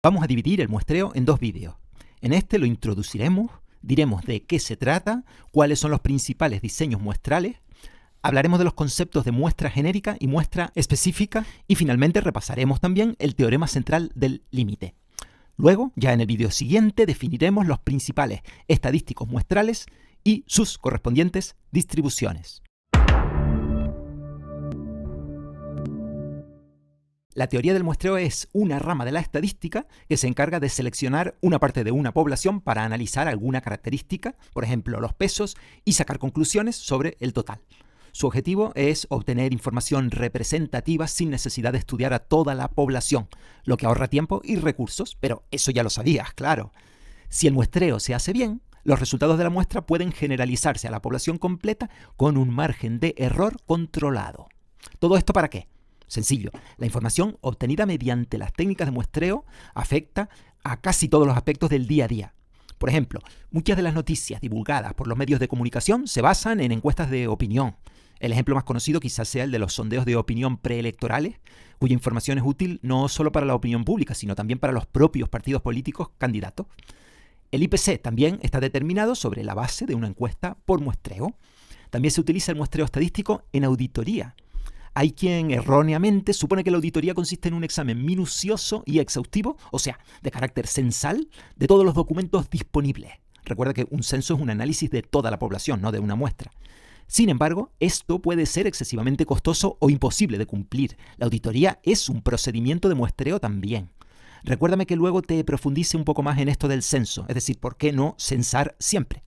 Vamos a dividir el muestreo en dos vídeos. En este lo introduciremos, diremos de qué se trata, cuáles son los principales diseños muestrales, hablaremos de los conceptos de muestra genérica y muestra específica y finalmente repasaremos también el teorema central del límite. Luego, ya en el vídeo siguiente, definiremos los principales estadísticos muestrales y sus correspondientes distribuciones. La teoría del muestreo es una rama de la estadística que se encarga de seleccionar una parte de una población para analizar alguna característica, por ejemplo los pesos, y sacar conclusiones sobre el total. Su objetivo es obtener información representativa sin necesidad de estudiar a toda la población, lo que ahorra tiempo y recursos, pero eso ya lo sabías, claro. Si el muestreo se hace bien, los resultados de la muestra pueden generalizarse a la población completa con un margen de error controlado. ¿Todo esto para qué? Sencillo, la información obtenida mediante las técnicas de muestreo afecta a casi todos los aspectos del día a día. Por ejemplo, muchas de las noticias divulgadas por los medios de comunicación se basan en encuestas de opinión. El ejemplo más conocido quizás sea el de los sondeos de opinión preelectorales, cuya información es útil no solo para la opinión pública, sino también para los propios partidos políticos candidatos. El IPC también está determinado sobre la base de una encuesta por muestreo. También se utiliza el muestreo estadístico en auditoría. Hay quien erróneamente supone que la auditoría consiste en un examen minucioso y exhaustivo, o sea, de carácter censal, de todos los documentos disponibles. Recuerda que un censo es un análisis de toda la población, no de una muestra. Sin embargo, esto puede ser excesivamente costoso o imposible de cumplir. La auditoría es un procedimiento de muestreo también. Recuérdame que luego te profundice un poco más en esto del censo, es decir, ¿por qué no censar siempre?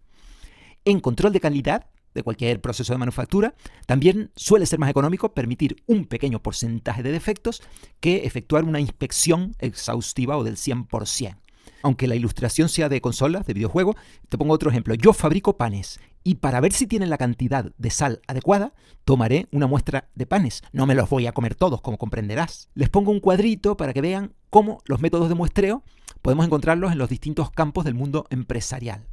En control de calidad de cualquier proceso de manufactura, también suele ser más económico permitir un pequeño porcentaje de defectos que efectuar una inspección exhaustiva o del 100%. Aunque la ilustración sea de consolas, de videojuegos, te pongo otro ejemplo. Yo fabrico panes y para ver si tienen la cantidad de sal adecuada, tomaré una muestra de panes. No me los voy a comer todos, como comprenderás. Les pongo un cuadrito para que vean cómo los métodos de muestreo podemos encontrarlos en los distintos campos del mundo empresarial.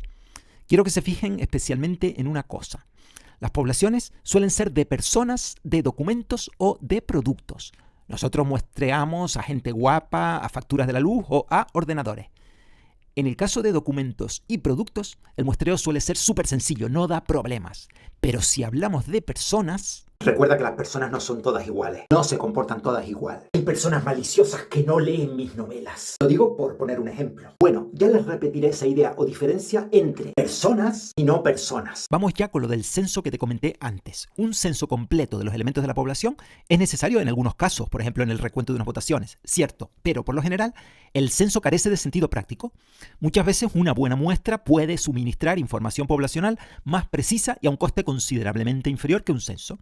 Quiero que se fijen especialmente en una cosa. Las poblaciones suelen ser de personas, de documentos o de productos. Nosotros muestreamos a gente guapa, a facturas de la luz o a ordenadores. En el caso de documentos y productos, el muestreo suele ser súper sencillo, no da problemas. Pero si hablamos de personas... Recuerda que las personas no son todas iguales, no se comportan todas igual. Hay personas maliciosas que no leen mis novelas. Lo digo por poner un ejemplo. Bueno, ya les repetiré esa idea o diferencia entre personas y no personas. Vamos ya con lo del censo que te comenté antes. Un censo completo de los elementos de la población es necesario en algunos casos, por ejemplo en el recuento de unas votaciones, cierto, pero por lo general el censo carece de sentido práctico. Muchas veces una buena muestra puede suministrar información poblacional más precisa y a un coste considerablemente inferior que un censo.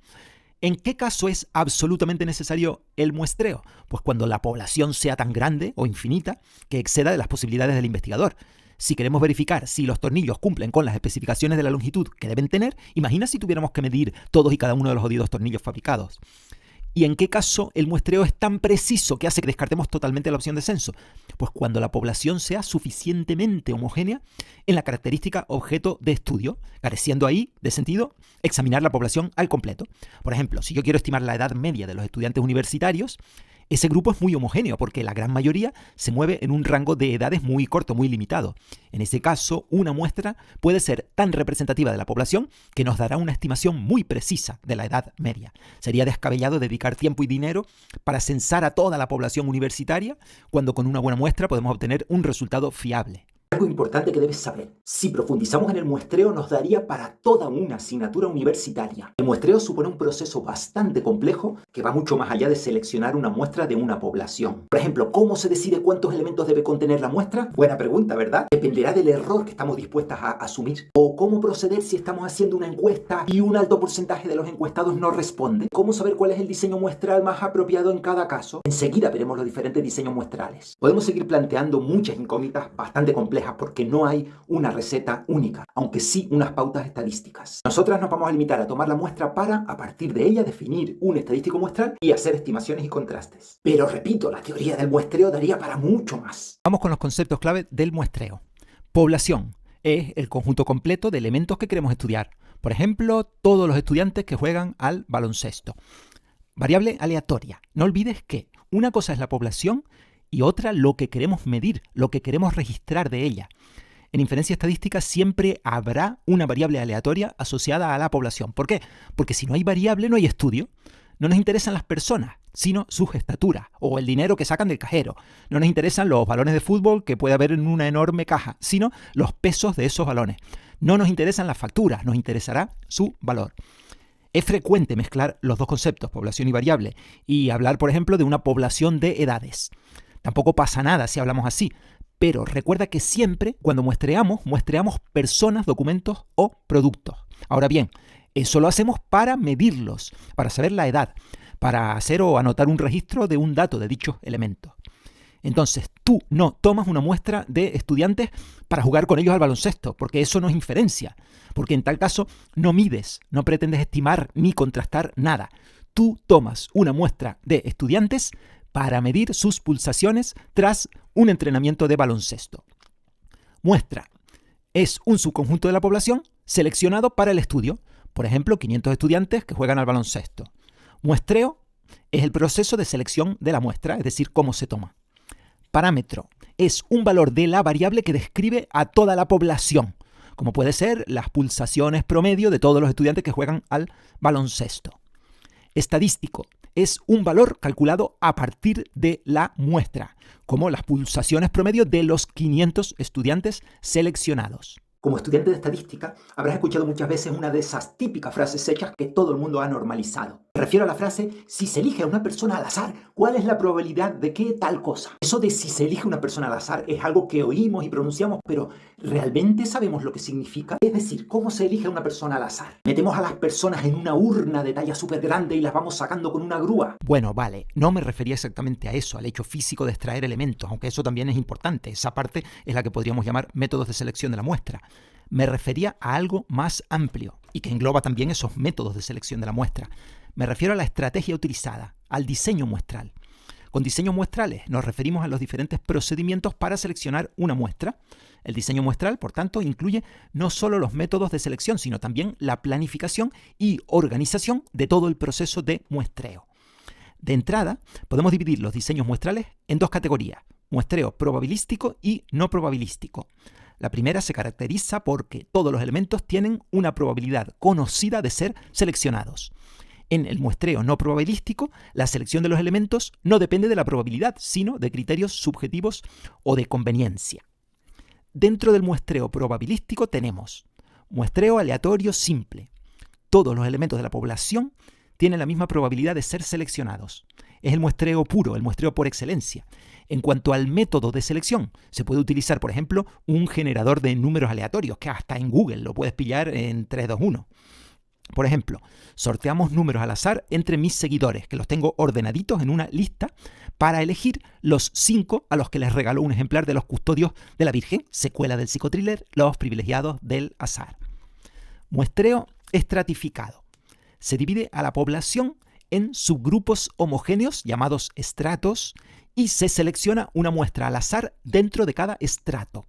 ¿En qué caso es absolutamente necesario el muestreo? Pues cuando la población sea tan grande o infinita que exceda de las posibilidades del investigador. Si queremos verificar si los tornillos cumplen con las especificaciones de la longitud que deben tener, imagina si tuviéramos que medir todos y cada uno de los jodidos tornillos fabricados. ¿Y en qué caso el muestreo es tan preciso que hace que descartemos totalmente la opción de censo? Pues cuando la población sea suficientemente homogénea en la característica objeto de estudio, careciendo ahí de sentido examinar la población al completo. Por ejemplo, si yo quiero estimar la edad media de los estudiantes universitarios, ese grupo es muy homogéneo porque la gran mayoría se mueve en un rango de edades muy corto, muy limitado. En ese caso, una muestra puede ser tan representativa de la población que nos dará una estimación muy precisa de la edad media. Sería descabellado dedicar tiempo y dinero para censar a toda la población universitaria cuando con una buena muestra podemos obtener un resultado fiable. Algo importante que debes saber, si profundizamos en el muestreo nos daría para toda una asignatura universitaria. El muestreo supone un proceso bastante complejo que va mucho más allá de seleccionar una muestra de una población. Por ejemplo, ¿cómo se decide cuántos elementos debe contener la muestra? Buena pregunta, ¿verdad? Dependerá del error que estamos dispuestas a asumir. ¿O cómo proceder si estamos haciendo una encuesta y un alto porcentaje de los encuestados no responde? ¿Cómo saber cuál es el diseño muestral más apropiado en cada caso? Enseguida veremos los diferentes diseños muestrales. Podemos seguir planteando muchas incógnitas bastante complejas porque no hay una receta única, aunque sí unas pautas estadísticas. Nosotras nos vamos a limitar a tomar la muestra para, a partir de ella, definir un estadístico muestral y hacer estimaciones y contrastes. Pero repito, la teoría del muestreo daría para mucho más. Vamos con los conceptos clave del muestreo. Población es el conjunto completo de elementos que queremos estudiar. Por ejemplo, todos los estudiantes que juegan al baloncesto. Variable aleatoria. No olvides que una cosa es la población y otra lo que queremos medir, lo que queremos registrar de ella. En inferencia estadística siempre habrá una variable aleatoria asociada a la población. ¿Por qué? Porque si no hay variable, no hay estudio. No nos interesan las personas, sino sus estaturas o el dinero que sacan del cajero. No nos interesan los balones de fútbol que puede haber en una enorme caja, sino los pesos de esos balones. No nos interesan las facturas, nos interesará su valor. Es frecuente mezclar los dos conceptos, población y variable, y hablar, por ejemplo, de una población de edades. Tampoco pasa nada si hablamos así, pero recuerda que siempre, cuando muestreamos personas, documentos o productos. Ahora bien, eso lo hacemos para medirlos, para saber la edad, para hacer o anotar un registro de un dato de dichos elementos. Entonces, tú no tomas una muestra de estudiantes para jugar con ellos al baloncesto, porque eso no es inferencia, porque en tal caso no mides, no pretendes estimar ni contrastar nada. Tú tomas una muestra de estudiantes para medir sus pulsaciones tras un entrenamiento de baloncesto. Muestra es un subconjunto de la población seleccionado para el estudio, por ejemplo, 500 estudiantes que juegan al baloncesto. Muestreo es el proceso de selección de la muestra, es decir, cómo se toma. Parámetro es un valor de la variable que describe a toda la población, como puede ser las pulsaciones promedio de todos los estudiantes que juegan al baloncesto. Estadístico es un valor calculado a partir de la muestra, como las pulsaciones promedio de los 500 estudiantes seleccionados. Como estudiante de estadística, habrás escuchado muchas veces una de esas típicas frases hechas que todo el mundo ha normalizado. Me refiero a la frase, si se elige a una persona al azar, ¿cuál es la probabilidad de que tal cosa? Eso de si se elige una persona al azar es algo que oímos y pronunciamos, pero ¿realmente sabemos lo que significa? Es decir, ¿cómo se elige a una persona al azar? ¿Metemos a las personas en una urna de talla súper grande y las vamos sacando con una grúa? Bueno, vale, no me refería exactamente a eso, al hecho físico de extraer elementos, aunque eso también es importante. Esa parte es la que podríamos llamar métodos de selección de la muestra. Me refería a algo más amplio y que engloba también esos métodos de selección de la muestra. Me refiero a la estrategia utilizada, al diseño muestral. Con diseños muestrales nos referimos a los diferentes procedimientos para seleccionar una muestra. El diseño muestral, por tanto, incluye no solo los métodos de selección, sino también la planificación y organización de todo el proceso de muestreo. De entrada, podemos dividir los diseños muestrales en dos categorías: muestreo probabilístico y no probabilístico. La primera se caracteriza porque todos los elementos tienen una probabilidad conocida de ser seleccionados. En el muestreo no probabilístico, la selección de los elementos no depende de la probabilidad, sino de criterios subjetivos o de conveniencia. Dentro del muestreo probabilístico tenemos muestreo aleatorio simple. Todos los elementos de la población tienen la misma probabilidad de ser seleccionados. Es el muestreo puro, el muestreo por excelencia. En cuanto al método de selección, se puede utilizar, por ejemplo, un generador de números aleatorios, que hasta en Google lo puedes pillar en 3, 2, 1. Por ejemplo, sorteamos números al azar entre mis seguidores, que los tengo ordenaditos en una lista, para elegir los 5 a los que les regalo un ejemplar de Los Custodios de la Virgen, secuela del psicotriller Los Privilegiados del Azar. Muestreo estratificado. Se divide a la población en subgrupos homogéneos llamados estratos y se selecciona una muestra al azar dentro de cada estrato.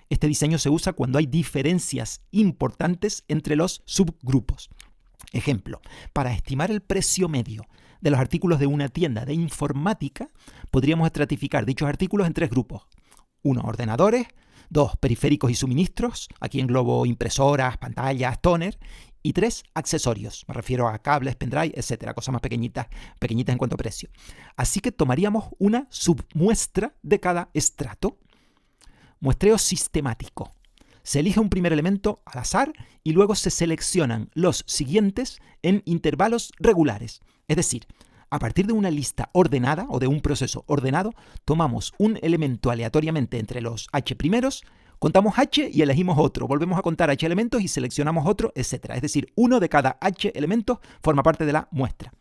Este diseño se usa cuando hay diferencias importantes entre los subgrupos. Ejemplo, para estimar el precio medio de los artículos de una tienda de informática, podríamos estratificar dichos artículos en 3 grupos. 1, ordenadores; 2, periféricos y suministros, aquí englobo impresoras, pantallas, tóner; y 3, accesorios, me refiero a cables, pendrive, etcétera, cosas más pequeñitas en cuanto a precio. Así que tomaríamos una submuestra de cada estrato. Muestreo sistemático. Se elige un primer elemento al azar y luego se seleccionan los siguientes en intervalos regulares. Es decir, a partir de una lista ordenada o de un proceso ordenado, tomamos un elemento aleatoriamente entre los H primeros, contamos H y elegimos otro, volvemos a contar H elementos y seleccionamos otro, etc. Es decir, uno de cada H elementos forma parte de la muestra.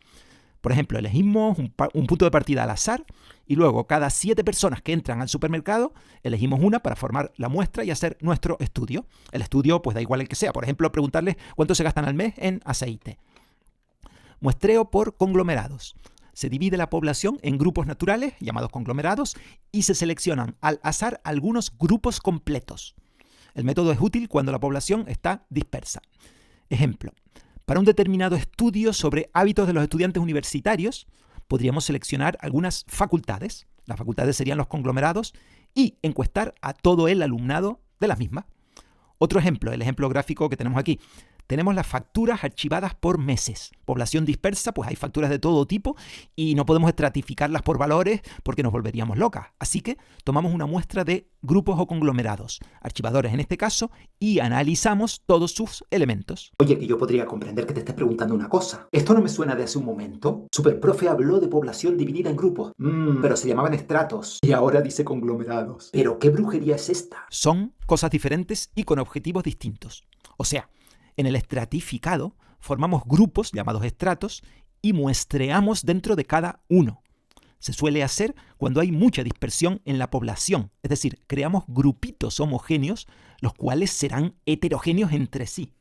Por ejemplo, elegimos un punto de partida al azar y luego cada 7 personas que entran al supermercado elegimos una para formar la muestra y hacer nuestro estudio. El estudio pues da igual el que sea. Por ejemplo, preguntarles cuánto se gastan al mes en aceite. Muestreo por conglomerados. Se divide la población en grupos naturales, llamados conglomerados, y se seleccionan al azar algunos grupos completos. El método es útil cuando la población está dispersa. Ejemplo, para un determinado estudio sobre hábitos de los estudiantes universitarios, podríamos seleccionar algunas facultades, las facultades serían los conglomerados, y encuestar a todo el alumnado de las mismas. Otro ejemplo, el ejemplo gráfico que tenemos aquí. Tenemos las facturas archivadas por meses. Población dispersa, pues hay facturas de todo tipo y no podemos estratificarlas por valores porque nos volveríamos locas. Así que tomamos una muestra de grupos o conglomerados, archivadores en este caso, y analizamos todos sus elementos. Oye, que yo podría comprender que te estés preguntando una cosa. ¿Esto no me suena de hace un momento? Superprofe habló de población dividida en grupos. Pero se llamaban estratos. Y ahora dice conglomerados. ¿Pero qué brujería es esta? Son cosas diferentes y con objetivos distintos. O sea, en el estratificado formamos grupos llamados estratos y muestreamos dentro de cada uno. Se suele hacer cuando hay mucha dispersión en la población, es decir, creamos grupitos homogéneos, los cuales serán heterogéneos entre sí.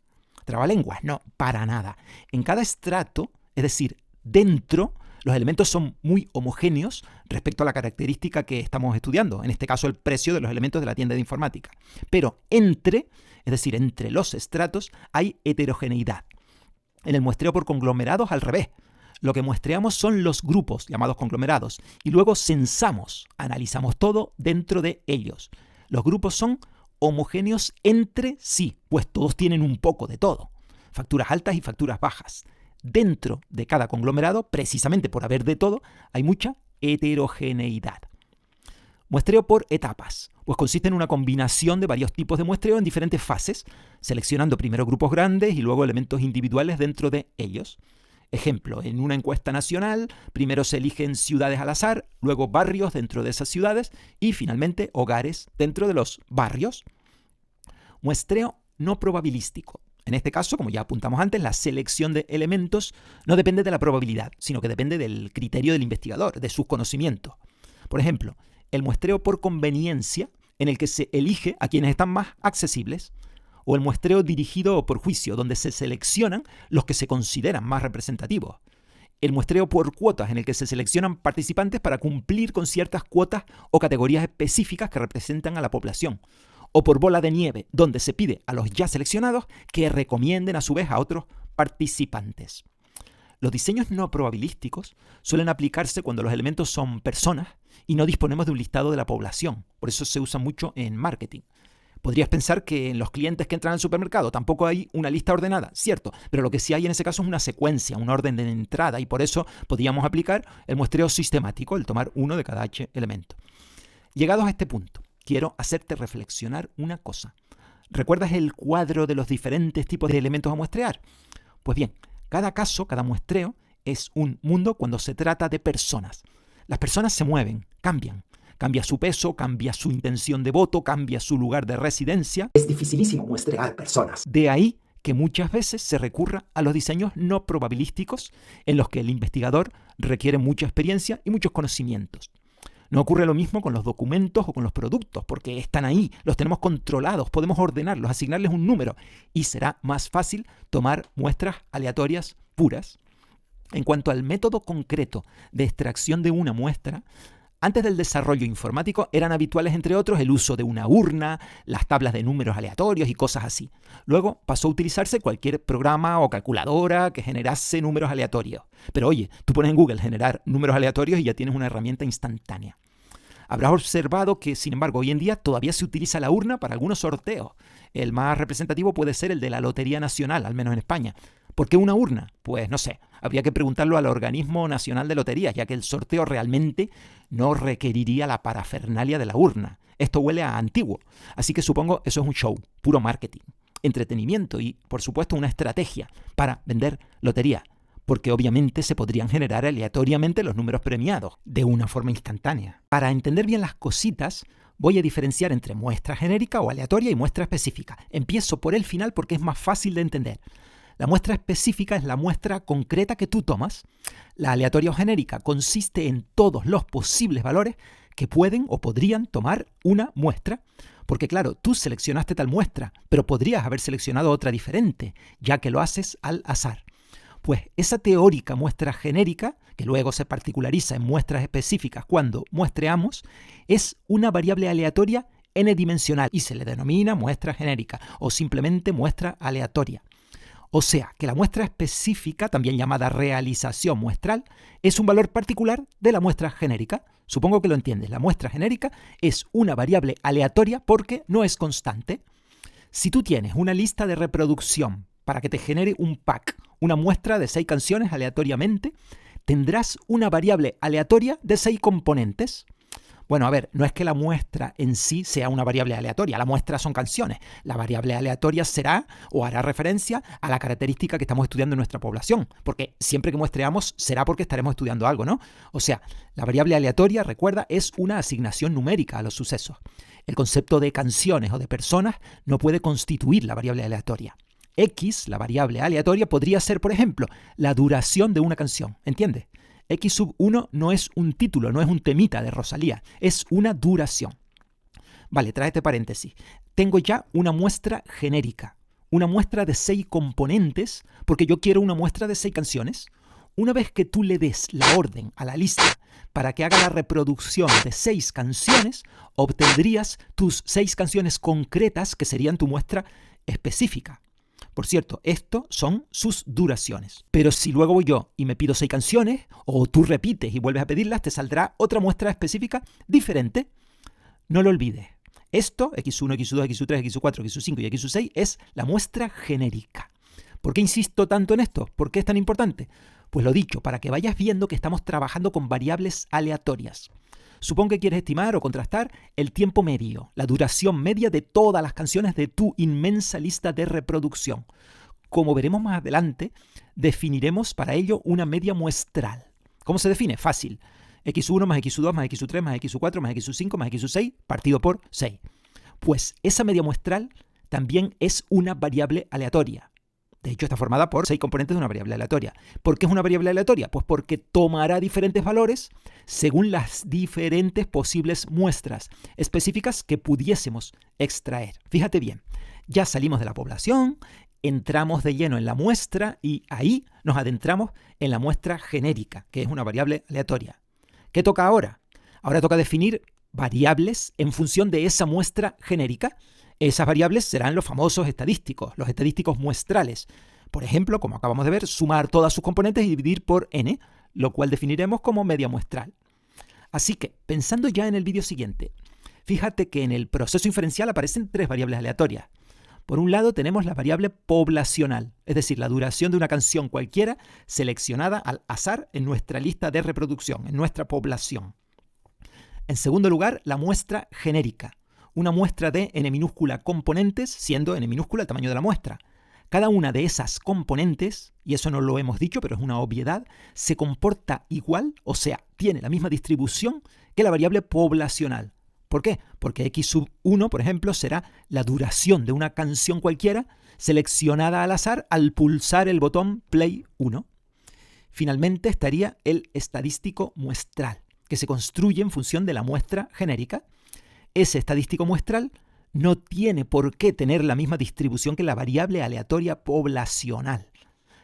¿Trabalenguas? No, para nada. En cada estrato, es decir, dentro, los elementos son muy homogéneos respecto a la característica que estamos estudiando, en este caso el precio de los elementos de la tienda de informática. Pero es decir, entre los estratos hay heterogeneidad. En el muestreo por conglomerados, al revés. Lo que muestreamos son los grupos llamados conglomerados y luego censamos, analizamos todo dentro de ellos. Los grupos son homogéneos entre sí, pues todos tienen un poco de todo. Facturas altas y facturas bajas. Dentro de cada conglomerado, precisamente por haber de todo, hay mucha heterogeneidad. Muestreo por etapas, pues consiste en una combinación de varios tipos de muestreo en diferentes fases, seleccionando primero grupos grandes y luego elementos individuales dentro de ellos. Ejemplo, en una encuesta nacional, primero se eligen ciudades al azar, luego barrios dentro de esas ciudades y finalmente hogares dentro de los barrios. Muestreo no probabilístico. En este caso, como ya apuntamos antes, la selección de elementos no depende de la probabilidad, sino que depende del criterio del investigador, de sus conocimientos. Por ejemplo, el muestreo por conveniencia, en el que se elige a quienes están más accesibles, o el muestreo dirigido por juicio, donde se seleccionan los que se consideran más representativos. El muestreo por cuotas, en el que se seleccionan participantes para cumplir con ciertas cuotas o categorías específicas que representan a la población. O por bola de nieve, donde se pide a los ya seleccionados que recomienden a su vez a otros participantes. Los diseños no probabilísticos suelen aplicarse cuando los elementos son personas y no disponemos de un listado de la población. Por eso se usa mucho en marketing. Podrías pensar que en los clientes que entran al supermercado tampoco hay una lista ordenada, cierto, pero lo que sí hay en ese caso es una secuencia, un orden de entrada, y por eso podríamos aplicar el muestreo sistemático, el tomar uno de cada H elemento. Llegados a este punto, quiero hacerte reflexionar una cosa. ¿Recuerdas el cuadro de los diferentes tipos de elementos a muestrear? Pues bien, cada caso, cada muestreo, es un mundo cuando se trata de personas. Las personas se mueven, cambian. Cambia su peso, cambia su intención de voto, cambia su lugar de residencia. Es dificilísimo muestrear personas. De ahí que muchas veces se recurra a los diseños no probabilísticos, en los que el investigador requiere mucha experiencia y muchos conocimientos. No ocurre lo mismo con los documentos o con los productos, porque están ahí, los tenemos controlados, podemos ordenarlos, asignarles un número, y será más fácil tomar muestras aleatorias puras. En cuanto al método concreto de extracción de una muestra, antes del desarrollo informático eran habituales, entre otros, el uso de una urna, las tablas de números aleatorios y cosas así. Luego pasó a utilizarse cualquier programa o calculadora que generase números aleatorios. Pero oye, tú pones en Google generar números aleatorios y ya tienes una herramienta instantánea. Habrás observado que, sin embargo, hoy en día todavía se utiliza la urna para algunos sorteos. El más representativo puede ser el de la Lotería Nacional, al menos en España. ¿Por qué una urna? Pues no sé, habría que preguntarlo al Organismo Nacional de Loterías, ya que el sorteo realmente no requeriría la parafernalia de la urna. Esto huele a antiguo, así que supongo eso es un show, puro marketing, entretenimiento y, por supuesto, una estrategia para vender lotería, porque obviamente se podrían generar aleatoriamente los números premiados de una forma instantánea. Para entender bien las cositas, voy a diferenciar entre muestra genérica o aleatoria y muestra específica. Empiezo por el final porque es más fácil de entender. La muestra específica es la muestra concreta que tú tomas. La aleatoria o genérica consiste en todos los posibles valores que pueden o podrían tomar una muestra. Porque claro, tú seleccionaste tal muestra, pero podrías haber seleccionado otra diferente, ya que lo haces al azar. Pues esa teórica muestra genérica, que luego se particulariza en muestras específicas cuando muestreamos, es una variable aleatoria n-dimensional y se le denomina muestra genérica o simplemente muestra aleatoria. O sea, que la muestra específica, también llamada realización muestral, es un valor particular de la muestra genérica. Supongo que lo entiendes. La muestra genérica es una variable aleatoria porque no es constante. Si tú tienes una lista de reproducción para que te genere un pack, una muestra de 6 canciones aleatoriamente, tendrás una variable aleatoria de 6 componentes. Bueno, a ver, no es que la muestra en sí sea una variable aleatoria, la muestra son canciones. La variable aleatoria será o hará referencia a la característica que estamos estudiando en nuestra población, porque siempre que muestreamos será porque estaremos estudiando algo, ¿no? O sea, la variable aleatoria, recuerda, es una asignación numérica a los sucesos. El concepto de canciones o de personas no puede constituir la variable aleatoria. X, la variable aleatoria, podría ser, por ejemplo, la duración de una canción, ¿entiendes? X sub 1 no es un título, no es un temita de Rosalía, es una duración. Vale, tráete paréntesis. Tengo ya una muestra genérica, una muestra de 6 componentes, porque yo quiero una muestra de 6 canciones. Una vez que tú le des la orden a la lista para que haga la reproducción de 6 canciones, obtendrías tus 6 canciones concretas que serían tu muestra específica. Por cierto, esto son sus duraciones. Pero si luego voy yo y me pido 6 canciones, o tú repites y vuelves a pedirlas, te saldrá otra muestra específica diferente. No lo olvides. Esto, X1, X2, X3, X4, X5 y X6, es la muestra genérica. ¿Por qué insisto tanto en esto? ¿Por qué es tan importante? Pues lo dicho, para que vayas viendo que estamos trabajando con variables aleatorias. Supón que quieres estimar o contrastar el tiempo medio, la duración media de todas las canciones de tu inmensa lista de reproducción. Como veremos más adelante, definiremos para ello una media muestral. ¿Cómo se define? Fácil. X1 más X2 más X3 más X4 más X5 más X6 partido por 6. Pues esa media muestral también es una variable aleatoria. De hecho, está formada por 6 componentes de una variable aleatoria. ¿Por qué es una variable aleatoria? Pues porque tomará diferentes valores según las diferentes posibles muestras específicas que pudiésemos extraer. Fíjate bien, ya salimos de la población, entramos de lleno en la muestra y ahí nos adentramos en la muestra genérica, que es una variable aleatoria. ¿Qué toca ahora? Ahora toca definir variables en función de esa muestra genérica. Esas variables serán los famosos estadísticos, los estadísticos muestrales. Por ejemplo, como acabamos de ver, sumar todas sus componentes y dividir por n, lo cual definiremos como media muestral. Así que, pensando ya en el vídeo siguiente, fíjate que en el proceso inferencial aparecen 3 variables aleatorias. Por un lado tenemos la variable poblacional, es decir, la duración de una canción cualquiera seleccionada al azar en nuestra lista de reproducción, en nuestra población. En segundo lugar, la muestra genérica. Una muestra de n minúscula componentes, siendo n minúscula el tamaño de la muestra. Cada una de esas componentes, y eso no lo hemos dicho, pero es una obviedad, se comporta igual, o sea, tiene la misma distribución que la variable poblacional. ¿Por qué? Porque X sub 1, por ejemplo, será la duración de una canción cualquiera seleccionada al azar al pulsar el botón Play 1. Finalmente estaría el estadístico muestral, que se construye en función de la muestra genérica. Ese estadístico muestral no tiene por qué tener la misma distribución que la variable aleatoria poblacional.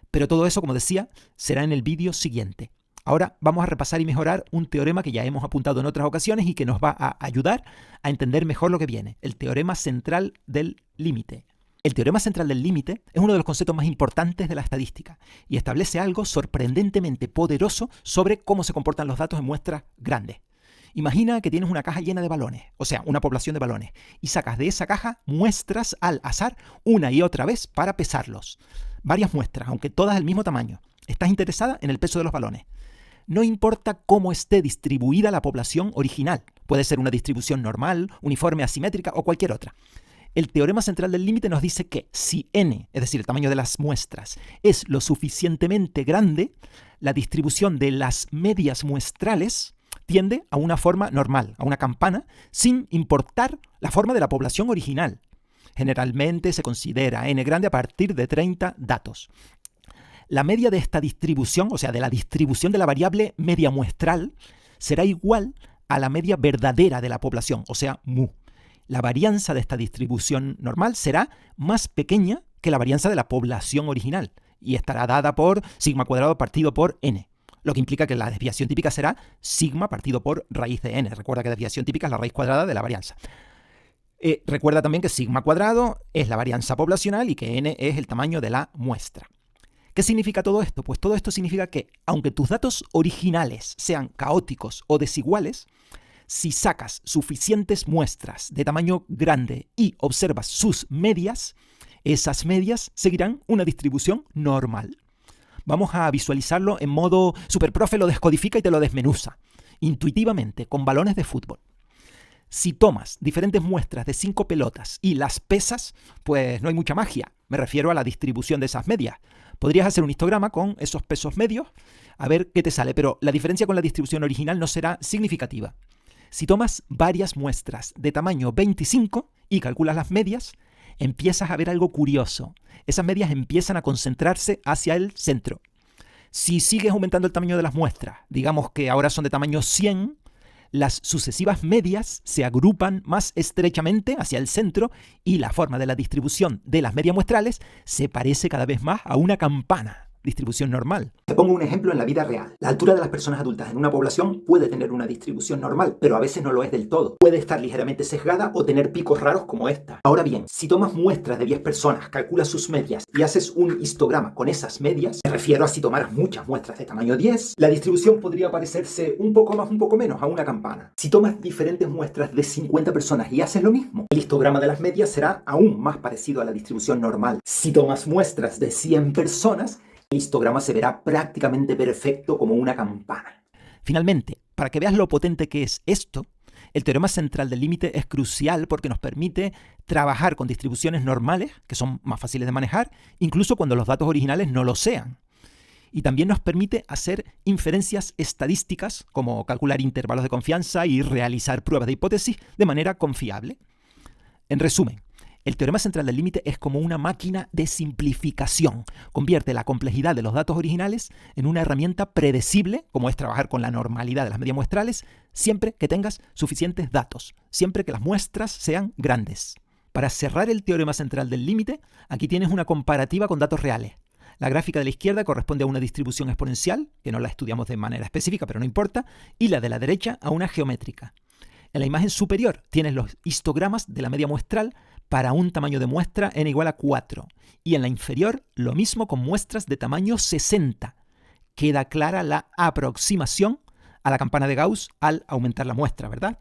Pero todo eso, como decía, será en el vídeo siguiente. Ahora vamos a repasar y mejorar un teorema que ya hemos apuntado en otras ocasiones y que nos va a ayudar a entender mejor lo que viene, el teorema central del límite. El teorema central del límite es uno de los conceptos más importantes de la estadística y establece algo sorprendentemente poderoso sobre cómo se comportan los datos en muestras grandes. Imagina que tienes una caja llena de balones, o sea, una población de balones, y sacas de esa caja muestras al azar una y otra vez para pesarlos. Varias muestras, aunque todas del mismo tamaño. Estás interesada en el peso de los balones. No importa cómo esté distribuida la población original. Puede ser una distribución normal, uniforme, asimétrica o cualquier otra. El teorema central del límite nos dice que si n, es decir, el tamaño de las muestras, es lo suficientemente grande, la distribución de las medias muestrales tiende a una forma normal, a una campana, sin importar la forma de la población original. Generalmente se considera n grande a partir de 30 datos. La media de esta distribución, o sea, de la distribución de la variable media muestral, será igual a la media verdadera de la población, o sea, mu. La varianza de esta distribución normal será más pequeña que la varianza de la población original y estará dada por sigma cuadrado partido por n. Lo que implica que la desviación típica será sigma partido por raíz de n. Recuerda que desviación típica es la raíz cuadrada de la varianza. Recuerda también que sigma cuadrado es la varianza poblacional y que n es el tamaño de la muestra. ¿Qué significa todo esto? Pues todo esto significa que, aunque tus datos originales sean caóticos o desiguales, si sacas suficientes muestras de tamaño grande y observas sus medias, esas medias seguirán una distribución normal. Vamos a visualizarlo en modo Superprofe lo descodifica y te lo desmenuza, intuitivamente, con balones de fútbol. Si tomas diferentes muestras de 5 pelotas y las pesas, pues no hay mucha magia. Me refiero a la distribución de esas medias. Podrías hacer un histograma con esos pesos medios, a ver qué te sale, pero la diferencia con la distribución original no será significativa. Si tomas varias muestras de tamaño 25 y calculas las medias, empiezas a ver algo curioso. Esas medias empiezan a concentrarse hacia el centro. Si sigues aumentando el tamaño de las muestras, digamos que ahora son de tamaño 100, las sucesivas medias se agrupan más estrechamente hacia el centro y la forma de la distribución de las medias muestrales se parece cada vez más a una campana. Distribución normal. Te pongo un ejemplo en la vida real. La altura de las personas adultas en una población puede tener una distribución normal, pero a veces no lo es del todo. Puede estar ligeramente sesgada o tener picos raros como esta. Ahora bien, si tomas muestras de 10 personas, calculas sus medias y haces un histograma con esas medias, me refiero a si tomaras muchas muestras de tamaño 10, la distribución podría parecerse un poco más, un poco menos a una campana. Si tomas diferentes muestras de 50 personas y haces lo mismo, el histograma de las medias será aún más parecido a la distribución normal. Si tomas muestras de 100 personas, el histograma se verá prácticamente perfecto como una campana. Finalmente, para que veas lo potente que es esto, el teorema central del límite es crucial porque nos permite trabajar con distribuciones normales, que son más fáciles de manejar, incluso cuando los datos originales no lo sean. Y también nos permite hacer inferencias estadísticas, como calcular intervalos de confianza y realizar pruebas de hipótesis de manera confiable. En resumen, el teorema central del límite es como una máquina de simplificación. Convierte la complejidad de los datos originales en una herramienta predecible, como es trabajar con la normalidad de las medias muestrales, siempre que tengas suficientes datos, siempre que las muestras sean grandes. Para cerrar el teorema central del límite, aquí tienes una comparativa con datos reales. La gráfica de la izquierda corresponde a una distribución exponencial, que no la estudiamos de manera específica, pero no importa, y la de la derecha a una geométrica. En la imagen superior tienes los histogramas de la media muestral para un tamaño de muestra n igual a 4. Y en la inferior, lo mismo con muestras de tamaño 60. Queda clara la aproximación a la campana de Gauss al aumentar la muestra, ¿verdad?